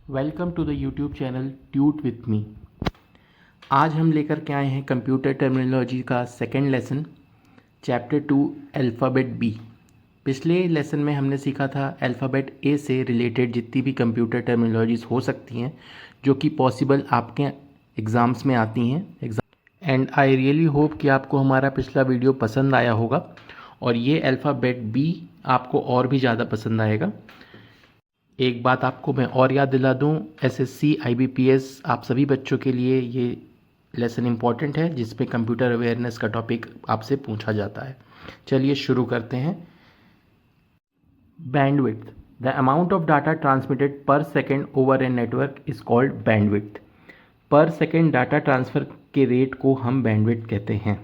Welcome to the YouTube channel tute with me. आज हम लेकर के आए हैं कंप्यूटर टर्मिनोलॉजी का second lesson, chapter 2 alphabet B. पिछले लेसन में हमने सीखा था अल्फ़ाबेट ए से रिलेटेड जितनी भी कंप्यूटर टर्मिनोलॉजीज़ हो सकती हैं जो कि पॉसिबल आपके एग्ज़ाम्स में आती हैं। एंड आई रियली होप कि आपको हमारा पिछला वीडियो पसंद आया होगा और ये अल्फ़ाबेट बी आपको और भी ज़्यादा पसंद आएगा। एक बात आपको मैं और याद दिला दूं, एसएससी आईबीपीएस आप सभी बच्चों के लिए ये लेसन इम्पॉर्टेंट है जिसमें कंप्यूटर अवेयरनेस का टॉपिक आपसे पूछा जाता है। चलिए शुरू करते हैं। Bandwidth, the amount of data transmitted per second over a network is called bandwidth. Per second data transfer के रेट को हम बैंडविड्थ कहते हैं।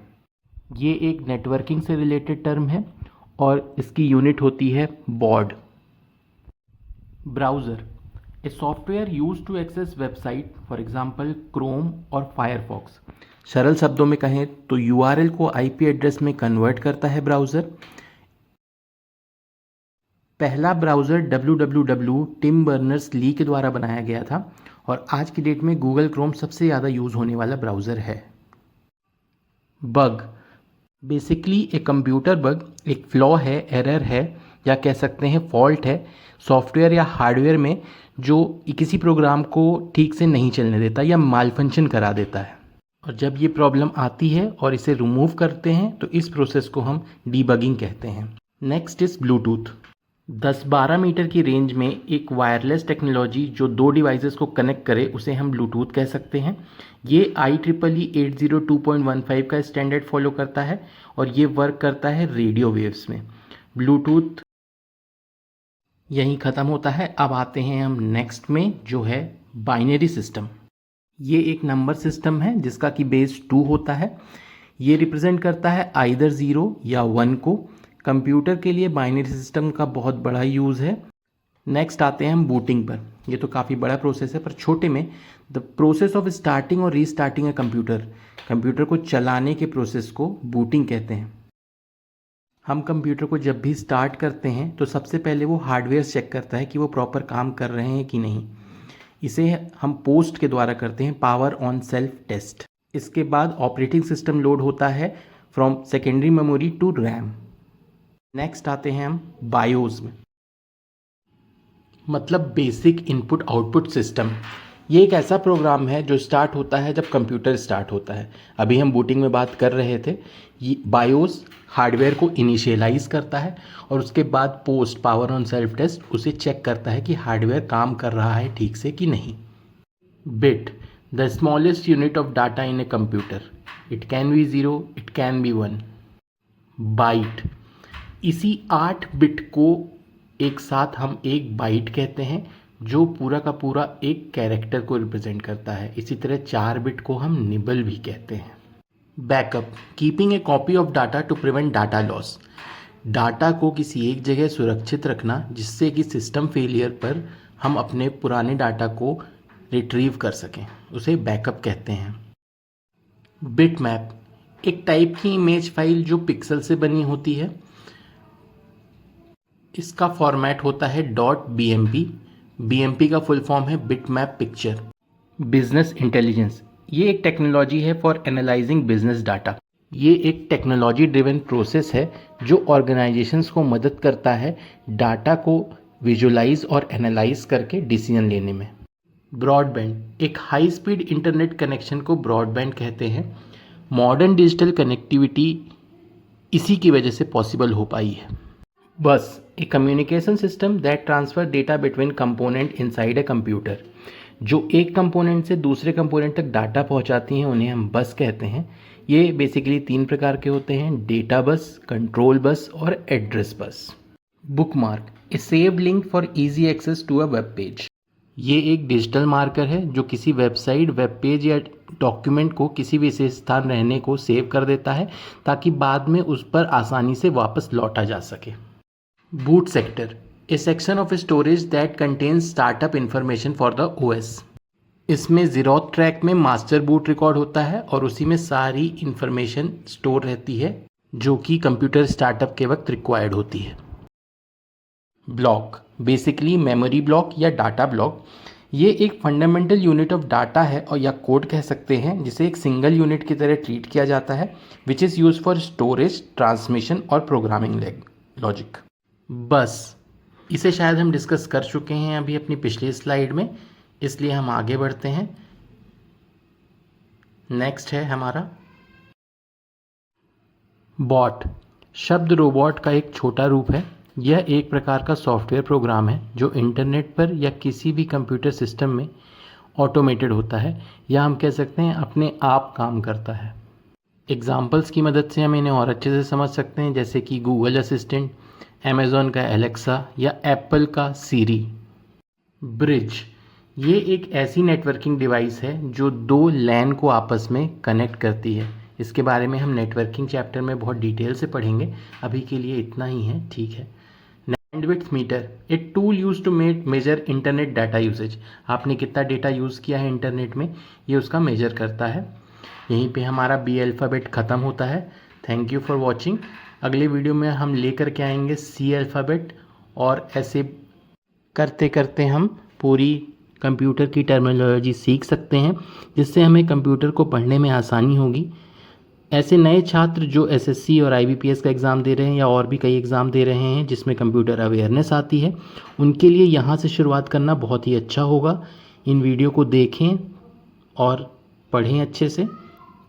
ये एक नेटवर्किंग से रिलेटेड टर्म है और इसकी यूनिट होती है baud. Browser, a software use to access website, for example Chrome और फायरफॉक्स। सरल शब्दों में कहें तो यूआरएल को आईपी एड्रेस में कन्वर्ट करता है ब्राउज़र। पहला ब्राउज़र www टिम बर्नर्स-ली के द्वारा बनाया गया था और आज की डेट में गूगल क्रोम सबसे ज़्यादा यूज़ होने वाला ब्राउज़र है। Bug, basically a computer bug एक फ्लॉ है, एरर है या कह सकते हैं फॉल्ट है सॉफ्टवेयर या हार्डवेयर में जो किसी प्रोग्राम को ठीक से नहीं चलने देता या मालफंक्शन करा देता है। और जब ये प्रॉब्लम आती है और इसे रिमूव करते हैं तो इस प्रोसेस को हम डीबगिंग कहते हैं। Next is Bluetooth. 10-12 मीटर की रेंज में एक वायरलेस टेक्नोलॉजी जो दो डिवाइसेस को कनेक्ट करे उसे हम ब्लूटूथ कह सकते हैं। ये IEEE 802.15 का स्टैंडर्ड फॉलो करता है और ये वर्क करता है रेडियो वेव्स में। ब्लूटूथ यहीं ख़त्म होता है। अब आते हैं हम नेक्स्ट में जो है बाइनरी सिस्टम। ये एक नंबर सिस्टम है जिसका कि बेस 2 होता है। ये रिप्रेजेंट करता है आइदर 0 या 1 को। कंप्यूटर के लिए बाइनरी सिस्टम का बहुत बड़ा यूज़ है। नेक्स्ट आते हैं हम बूटिंग पर। ये तो काफ़ी बड़ा प्रोसेस है पर छोटे में द प्रोसेस ऑफ स्टार्टिंग और रीस्टार्टिंग ए कंप्यूटर को चलाने के प्रोसेस को बूटिंग कहते हैं। हम कंप्यूटर को जब भी स्टार्ट करते हैं तो सबसे पहले वो हार्डवेयर चेक करता है कि वो प्रॉपर काम कर रहे हैं कि नहीं। इसे हम पोस्ट के द्वारा करते हैं, पावर ऑन सेल्फ टेस्ट। इसके बाद ऑपरेटिंग सिस्टम लोड होता है from secondary memory to RAM. Next आते हैं हम बायोस में, मतलब बेसिक इनपुट आउटपुट सिस्टम। ये एक ऐसा प्रोग्राम है जो स्टार्ट होता है जब कंप्यूटर स्टार्ट होता है। अभी हम बूटिंग में बात कर रहे थे। ये बायोस हार्डवेयर को इनिशियलाइज करता है और उसके बाद post power on self test उसे चेक करता है कि हार्डवेयर काम कर रहा है ठीक से कि नहीं। Bit, the smallest unit of data in a computer. It can be 0, it can be 1। Byte, इसी 8 बिट को एक साथ हम एक बाइट कहते हैं जो पूरा का पूरा एक कैरेक्टर को रिप्रेजेंट करता है। इसी तरह 4 बिट को हम निबल भी कहते हैं। Backup, keeping a copy of data to prevent data loss. Data को किसी एक जगह सुरक्षित रखना जिससे कि सिस्टम फेलियर पर हम अपने पुराने डाटा को रिट्रीव कर सकें, उसे बैकअप कहते हैं। बिटमैप, एक टाइप की इमेज फाइल जो पिक्सल से बनी होती है। इसका फॉर्मेट होता है .bmp। BMP का फुल फॉर्म है बिटमैप पिक्चर। बिजनेस इंटेलिजेंस, ये एक टेक्नोलॉजी है फॉर एनालाइजिंग बिजनेस डाटा। ये एक टेक्नोलॉजी ड्रिवन प्रोसेस है जो ऑर्गेनाइजेशंस को मदद करता है डाटा को विजुलाइज और एनालाइज करके डिसीजन लेने में। ब्रॉडबैंड, एक हाई स्पीड इंटरनेट कनेक्शन को ब्रॉडबैंड कहते हैं। मॉडर्न डिजिटल कनेक्टिविटी इसी की वजह से पॉसिबल हो पाई है। Bus, a communication system that transfer data between component inside a computer. जो एक कंपोनेंट से दूसरे कंपोनेंट तक डाटा पहुंचाती हैं उन्हें हम बस कहते हैं। ये बेसिकली 3 प्रकार के होते हैं, डेटा बस, कंट्रोल बस और address bus. Bookmark, a saved link for easy access to a web page. ये एक डिजिटल मार्कर है जो किसी वेबसाइट, वेब पेज या डॉक्यूमेंट को किसी विशेष स्थान रहने को सेव कर देता है ताकि बाद में उस पर आसानी से वापस लौटा जा सके। Boot sector, A section of storage that contains startup information for the OS। इसमें ज़ीरोथ ट्रैक में मास्टर बूट रिकॉर्ड होता है और उसी में सारी इंफॉर्मेशन स्टोर रहती है जो कि कंप्यूटर स्टार्टअप के वक्त रिक्वायर्ड होती है। ब्लॉक, बेसिकली मेमोरी ब्लॉक या डाटा ब्लॉक। ये एक फंडामेंटल यूनिट ऑफ डाटा है और या कोड कह सकते हैं, जिसे एक सिंगल यूनिट की तरह ट्रीट किया जाता है, which is use for storage, transmission और प्रोग्रामिंग लॉजिक। बस इसे शायद हम डिस्कस कर चुके हैं अभी अपनी पिछली स्लाइड में, इसलिए हम आगे बढ़ते हैं। नेक्स्ट है हमारा बॉट। शब्द रोबोट का एक छोटा रूप है। यह एक प्रकार का सॉफ्टवेयर प्रोग्राम है जो इंटरनेट पर या किसी भी कंप्यूटर सिस्टम में ऑटोमेटेड होता है, या हम कह सकते हैं अपने आप काम करता है। एग्जाम्पल्स की मदद से हम इन्हें और अच्छे से समझ सकते हैं, जैसे कि गूगल असिस्टेंट, अमेज़ॉन का एलेक्सा या एप्पल का सीरी। ब्रिज ये एक ऐसी नेटवर्किंग डिवाइस है जो दो लैन को आपस में कनेक्ट करती है। इसके बारे में हम नेटवर्किंग चैप्टर में बहुत डिटेल से पढ़ेंगे, अभी के लिए इतना ही है, ठीक है। Bandwidth meter, a tool use to measure internet data usage. आपने कितना डेटा यूज़ किया है इंटरनेट में, ये उसका मेजर करता है। यहीं पे हमारा बी अल्फ़ाबेट ख़त्म होता है। Thank you for watching. अगले वीडियो में हम लेकर के आएंगे सी अल्फ़ाबेट, और ऐसे करते करते हम पूरी कंप्यूटर की टर्मिनोलॉजी सीख सकते हैं, जिससे हमें कंप्यूटर को पढ़ने में आसानी होगी। ऐसे नए छात्र जो एसएससी और आईबीपीएस का एग्ज़ाम दे रहे हैं या और भी कई एग्ज़ाम दे रहे हैं जिसमें कंप्यूटर अवेयरनेस आती है, उनके लिए यहाँ से शुरुआत करना बहुत ही अच्छा होगा। इन वीडियो को देखें और पढ़ें अच्छे से,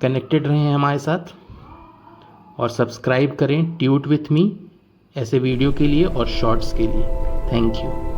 कनेक्टेड रहें हमारे साथ, और सब्सक्राइब करें ट्यूट विथ मी ऐसे वीडियो के लिए और शॉर्ट्स के लिए। Thank you.